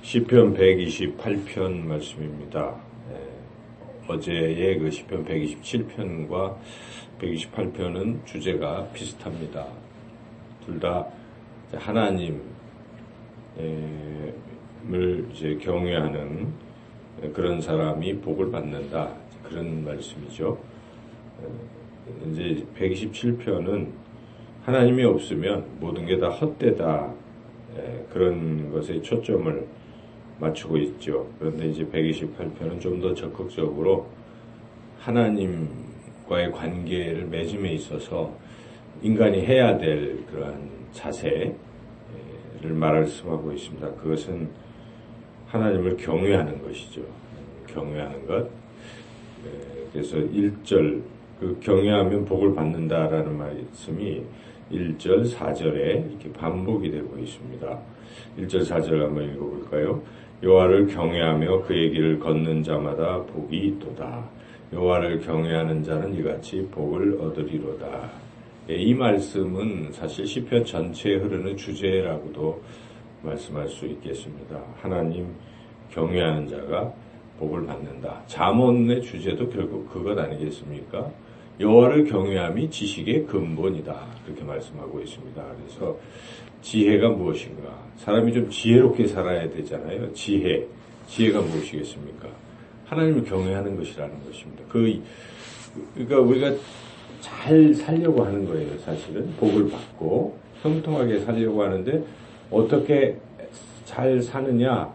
시편 128편 말씀입니다. 어제의 그 시편 127편과 128편은 주제가 비슷합니다. 둘 다 하나님을 이제 경외하는 그런 사람이 복을 받는다, 그런 말씀이죠. 이제 127편은 하나님이 없으면 모든 게 다 헛되다, 그런 것에 초점을 맞추고 있죠. 그런데 이제 128편은 좀 더 적극적으로 하나님과의 관계를 맺음에 있어서 인간이 해야 될 그러한 자세를 말씀하고 있습니다. 그것은 하나님을 경외하는 것이죠. 경외하는 것. 그래서 1절, 그 경외하면 복을 받는다라는 말씀이 1절, 4절에 이렇게 반복이 되고 있습니다. 1절, 4절 한번 읽어볼까요? 여호와를 경외하며 그의 길을 걷는 자마다 복이 있도다. 여호와를 경외하는 자는 이같이 복을 얻으리로다. 이 말씀은 사실 시편 전체에 흐르는 주제라고도 말씀할 수 있겠습니다. 하나님 경외하는 자가 복을 받는다. 잠언의 주제도 결국 그것 아니겠습니까? 여호와를 경외함이 지식의 근본이다, 그렇게 말씀하고 있습니다. 그래서 지혜가 무엇인가? 사람이 좀 지혜롭게 살아야 되잖아요. 지혜가 무엇이겠습니까? 하나님을 경외하는 것이라는 것입니다. 그러니까 우리가 잘 살려고 하는 거예요. 사실은 복을 받고 형통하게 살려고 하는데 어떻게 잘 사느냐?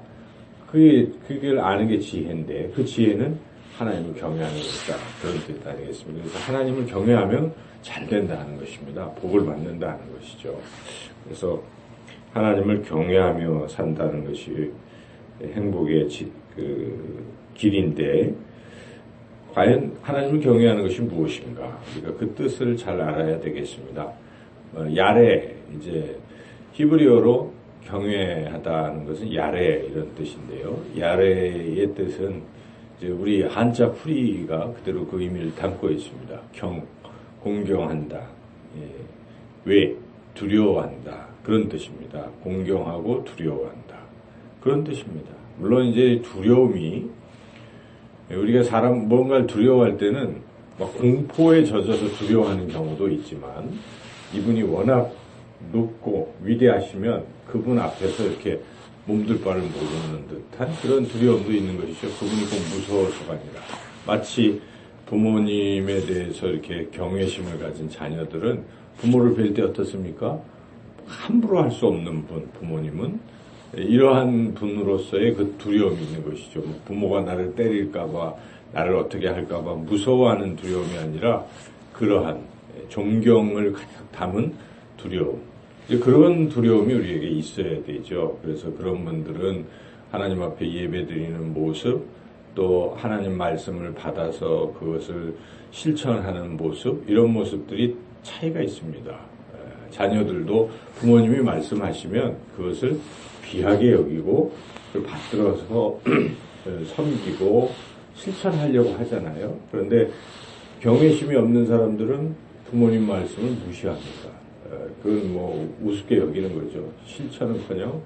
그걸 아는 게 지혜인데, 그 지혜는 하나님을 경외하는 것이다, 그런 뜻 아니겠습니까? 그래서 하나님을 경외하면 잘 된다는 것입니다. 복을 받는다는 것이죠. 그래서 하나님을 경외하며 산다는 것이 행복의 길인데, 과연 하나님을 경외하는 것이 무엇인가? 우리가 그 뜻을 잘 알아야 되겠습니다. 야레, 이제 히브리어로 경외하다는 것은 야레, 이런 뜻인데요. 야레의 뜻은 이제 우리 한자 풀이가 그대로 그 의미를 담고 있습니다. 공경한다, 왜, 두려워한다, 그런 뜻입니다. 공경하고 두려워한다, 그런 뜻입니다. 물론 이제 두려움이, 우리가 뭔가를 두려워할 때는 막 공포에 젖어서 두려워하는 경우도 있지만, 이분이 워낙 높고 위대하시면 그분 앞에서 이렇게 몸둘 바를 모르는 듯한 그런 두려움도 있는 것이죠. 그분이 꼭 무서워서가 아니라, 마치 부모님에 대해서 이렇게 경외심을 가진 자녀들은 부모를 뵐 때 어떻습니까? 함부로 할 수 없는 분, 부모님은 이러한 분으로서의 그 두려움이 있는 것이죠. 부모가 나를 때릴까봐, 나를 어떻게 할까봐 무서워하는 두려움이 아니라 그러한 존경을 가득 담은 두려움. 그런 두려움이 우리에게 있어야 되죠. 그래서 그런 분들은 하나님 앞에 예배드리는 모습, 또 하나님 말씀을 받아서 그것을 실천하는 모습, 이런 모습들이 차이가 있습니다. 자녀들도 부모님이 말씀하시면 그것을 귀하게 여기고 받들어서 섬기고 실천하려고 하잖아요. 그런데 경외심이 없는 사람들은 부모님 말씀을 무시합니다. 그건 우습게 여기는 거죠. 실천은커녕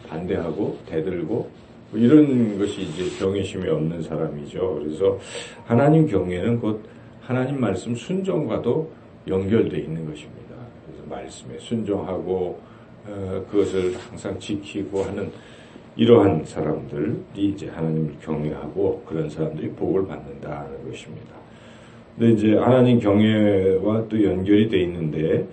반대하고 대들고, 이런 것이 이제 경외심이 없는 사람이죠. 그래서 하나님 경외는 곧 하나님 말씀 순종과도 연결되어 있는 것입니다. 그래서 말씀에 순종하고 그것을 항상 지키고 하는 이러한 사람들이 이제 하나님을 경외하고, 그런 사람들이 복을 받는다는 것입니다. 근데 이제 하나님 경외와 또 연결이 되어 있는데,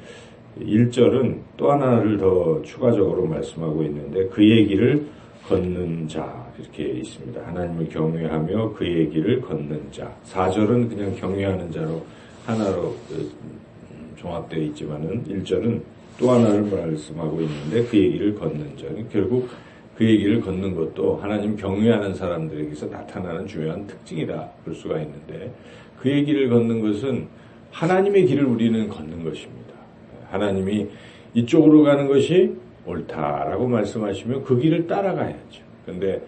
1절은 또 하나를 더 추가적으로 말씀하고 있는데, 그의 길을 걷는 자, 이렇게 있습니다. 하나님을 경외하며 그의 길을 걷는 자. 4절은 그냥 경외하는 자로 하나로 종합되어 있지만은 1절은 또 하나를 말씀하고 있는데, 그의 길을 걷는 자. 결국 그의 길을 걷는 것도 하나님 경외하는 사람들에게서 나타나는 중요한 특징이다 볼 수가 있는데, 그의 길을 걷는 것은 하나님의 길을 우리는 걷는 것입니다. 하나님이 이쪽으로 가는 것이 옳다라고 말씀하시면 그 길을 따라가야죠. 그런데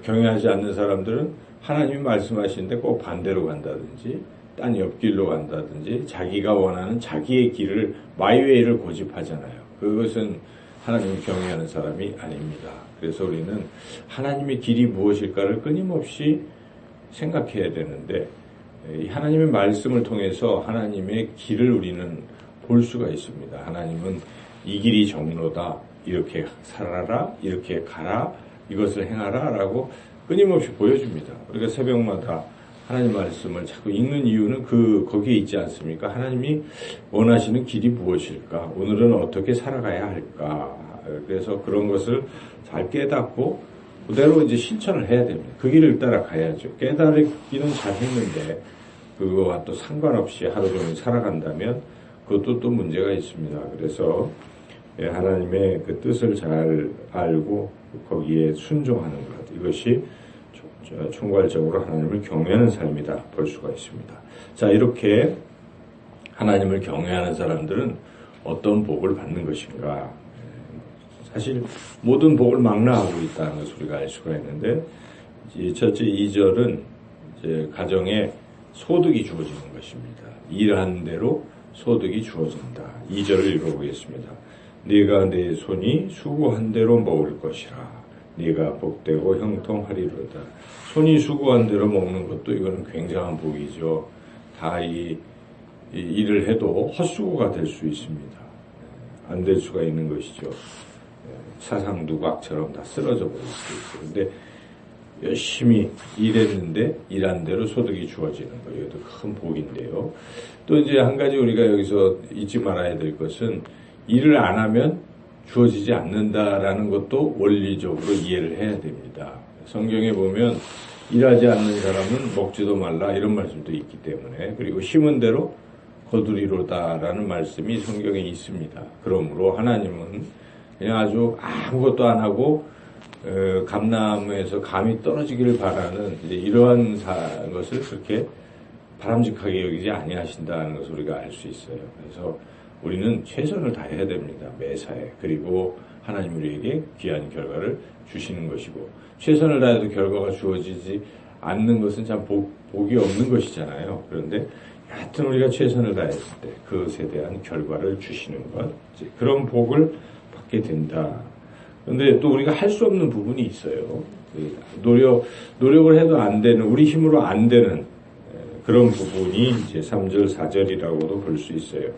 경외하지 않는 사람들은 하나님이 말씀하시는데 꼭 반대로 간다든지, 딴 옆길로 간다든지, 자기가 원하는 자기의 길을, 마이웨이를 고집하잖아요. 그것은 하나님을 경외하는 사람이 아닙니다. 그래서 우리는 하나님의 길이 무엇일까를 끊임없이 생각해야 되는데, 하나님의 말씀을 통해서 하나님의 길을 우리는 볼 수가 있습니다. 하나님은 이 길이 정로다, 이렇게 살아라, 이렇게 가라, 이것을 행하라 라고 끊임없이 보여줍니다. 우리가 새벽마다 하나님 말씀을 자꾸 읽는 이유는 거기에 있지 않습니까? 하나님이 원하시는 길이 무엇일까? 오늘은 어떻게 살아가야 할까? 그래서 그런 것을 잘 깨닫고 그대로 이제 실천을 해야 됩니다. 그 길을 따라 가야죠. 깨달기는 잘 했는데 그거와 또 상관없이 하루 종일 살아간다면 그것도 또 문제가 있습니다. 그래서 하나님의 그 뜻을 잘 알고 거기에 순종하는 것, 이것이 총괄적으로 하나님을 경외하는 삶이다 볼 수가 있습니다. 자, 이렇게 하나님을 경외하는 사람들은 어떤 복을 받는 것인가? 사실 모든 복을 망라하고 있다는 것을 우리가 알 수가 있는데, 첫째 2절은 이제 가정에 소득이 주어지는 것입니다. 일한 대로 소득이 주어진다. 2절을 읽어보겠습니다. 네가 내 손이 수고한 대로 먹을 것이라. 네가 복되고 형통하리로다. 손이 수고한 대로 먹는 것도 이거는 굉장한 복이죠. 다 이 일을 해도 헛수고가 될 수 있습니다. 안 될 수가 있는 것이죠. 사상두각처럼 다 쓰러져 버릴 수 있어요. 근데 열심히 일했는데 일한 대로 소득이 주어지는 거, 이것도 큰 복인데요. 또 이제 한 가지 우리가 여기서 잊지 말아야 될 것은 일을 안 하면 주어지지 않는다라는 것도 원리적으로 이해를 해야 됩니다. 성경에 보면 일하지 않는 사람은 먹지도 말라 이런 말씀도 있기 때문에, 그리고 심은 대로 거두리로다라는 말씀이 성경에 있습니다. 그러므로 하나님은 그냥 아주 아무것도 안 하고 감나무에서 감이 떨어지기를 바라는 이러한 것을 그렇게 바람직하게 여기지 아니하신다는 것을 우리가 알 수 있어요. 그래서 우리는 최선을 다해야 됩니다. 매사에. 그리고 하나님 우리에게 귀한 결과를 주시는 것이고, 최선을 다해도 결과가 주어지지 않는 것은 참 복이 없는 것이잖아요. 그런데 하여튼 우리가 최선을 다했을 때 그것에 대한 결과를 주시는 것, 그런 복을 받게 된다. 그런데 또 우리가 할 수 없는 부분이 있어요. 노력을 해도 안 되는, 우리 힘으로 안 되는 그런 부분이 이제 3절, 4절이라고도 볼 수 있어요.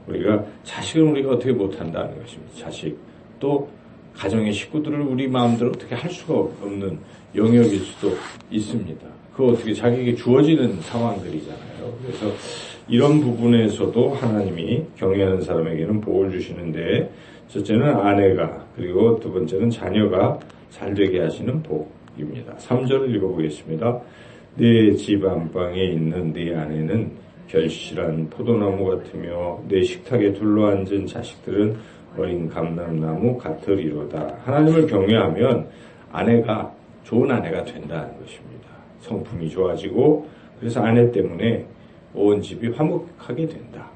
우리가 자식을 우리가 어떻게 못한다는 것입니다. 자식, 또 가정의 식구들을 우리 마음대로 어떻게 할 수가 없는 영역일 수도 있습니다. 그거 어떻게 자기에게 주어지는 상황들이잖아요. 그래서 이런 부분에서도 하나님이 경외하는 사람에게는 복을 주시는데, 첫째는 아내가, 그리고 두 번째는 자녀가 잘 되게 하시는 복입니다. 3절을 읽어보겠습니다. 내 집 안방에 있는 네 아내는 결실한 포도나무 같으며 내 식탁에 둘러앉은 자식들은 어린 감람나무 같으리로다. 하나님을 경외하면 아내가 좋은 아내가 된다는 것입니다. 성품이 좋아지고, 그래서 아내 때문에 온 집이 화목하게 된다.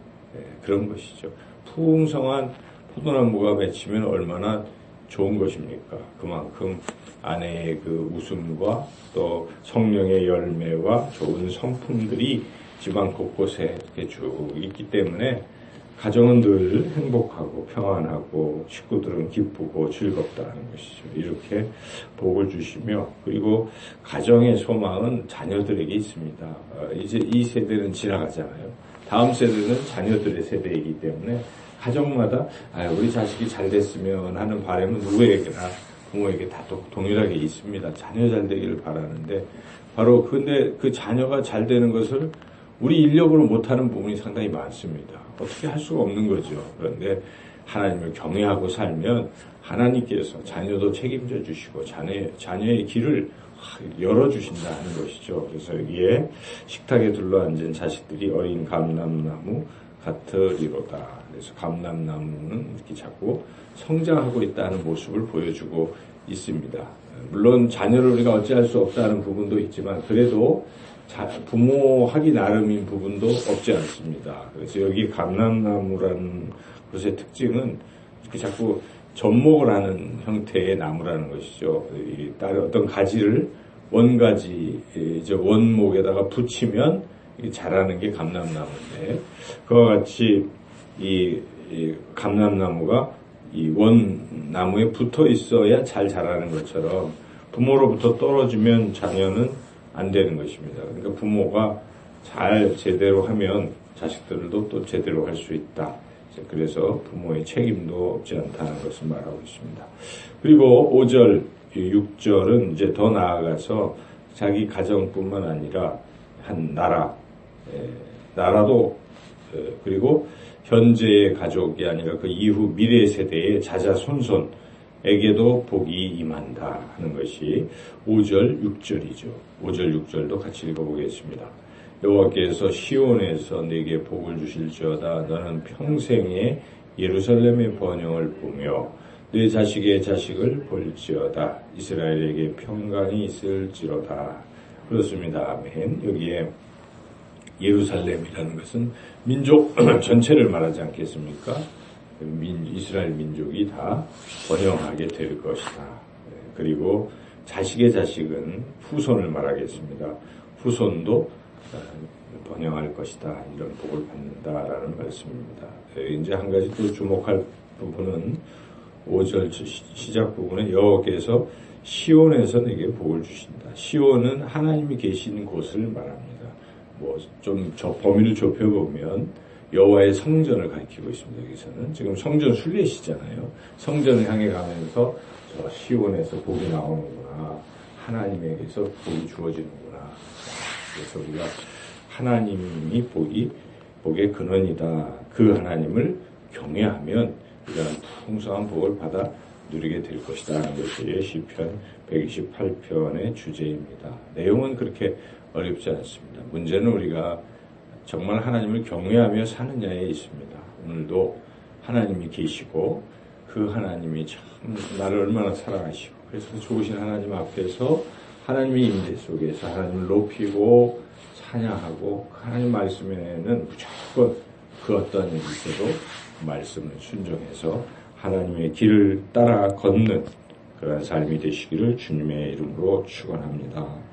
그런 것이죠. 풍성한 포도나무가 맺히면 얼마나 좋은 것입니까? 그만큼 아내의 그 웃음과 또 성령의 열매와 좋은 성품들이 집안 곳곳에 이렇게 쭉 있기 때문에 가정은 늘 행복하고 평안하고 식구들은 기쁘고 즐겁다는 것이죠. 이렇게 복을 주시며, 그리고 가정의 소망은 자녀들에게 있습니다. 이제 이 세대는 지나가잖아요. 다음 세대는 자녀들의 세대이기 때문에 가정마다 우리 자식이 잘 됐으면 하는 바람은 누구에게나 부모에게 다 동일하게 있습니다. 자녀 잘 되기를 바라는데, 바로 근데 그 자녀가 잘 되는 것을 우리 인력으로 못하는 부분이 상당히 많습니다. 어떻게 할 수가 없는 거죠. 그런데 하나님을 경외하고 살면 하나님께서 자녀도 책임져 주시고 자녀의 길을 열어주신다 하는 것이죠. 그래서 여기에 식탁에 둘러앉은 자식들이 어린 감람나무 같으리로다. 그래서 감람나무는 이렇게 자꾸 성장하고 있다는 모습을 보여주고 있습니다. 물론 자녀를 우리가 어찌할 수 없다는 부분도 있지만, 그래도 부모하기 나름인 부분도 없지 않습니다. 그래서 여기 감람나무라는 것의 특징은 이렇게 자꾸 접목을 하는 형태의 나무라는 것이죠. 다른 어떤 가지를 원목에다가 붙이면 자라는 게 감람나무인데, 그와 같이 이 감람나무가 이 원나무에 붙어 있어야 잘 자라는 것처럼 부모로부터 떨어지면 자녀는 안 되는 것입니다. 그러니까 부모가 잘 제대로 하면 자식들도 또 제대로 할 수 있다. 그래서 부모의 책임도 없지 않다는 것을 말하고 있습니다. 그리고 5절, 6절은 이제 더 나아가서 자기 가정뿐만 아니라 한 나라도 그리고 현재의 가족이 아니라 그 이후 미래 세대의 자자손손에게도 복이 임한다 하는 것이 5절, 6절이죠. 5절, 6절도 같이 읽어보겠습니다. 여호와께서 시온에서 내게 복을 주실지어다. 너는 평생에 예루살렘의 번영을 보며 내 자식의 자식을 볼지어다. 이스라엘에게 평강이 있을지로다. 그렇습니다. 아멘. 여기에 예루살렘이라는 것은 민족 전체를 말하지 않겠습니까? 이스라엘 민족이 다 번영하게 될 것이다. 그리고 자식의 자식은 후손을 말하겠습니다. 후손도 번영할 것이다. 이런 복을 받는다라는 말씀입니다. 이제 한 가지 또 주목할 부분은 5절 시작 부분에 여호와께서 시온에서 내게 복을 주신다. 시온은 하나님이 계신 곳을 말합니다. 좀 범위를 좁혀보면 여호와의 성전을 가리키고 있습니다. 여기서는 지금 성전 순례시잖아요. 성전을 향해 가면서 저 시온에서 복이 나오는구나. 하나님에게서 복이 주어지는구나. 그래서 우리가 하나님이 복의 근원이다. 그 하나님을 경외하면 이런 풍성한 복을 받아 누리게 될 것이다 하는 것이 시편 128편의 주제입니다. 내용은 그렇게 어렵지 않습니다. 문제는 우리가 정말 하나님을 경외하며 사느냐에 있습니다. 오늘도 하나님이 계시고 그 하나님이 참 나를 얼마나 사랑하시고 그래서 좋으신 하나님 앞에서 하나님의 임재 속에서 하나님을 높이고 찬양하고 하나님 말씀에는 무조건 그 어떤 일이 있어도 말씀을 순종해서 하나님의 길을 따라 걷는 그런 삶이 되시기를 주님의 이름으로 축원합니다.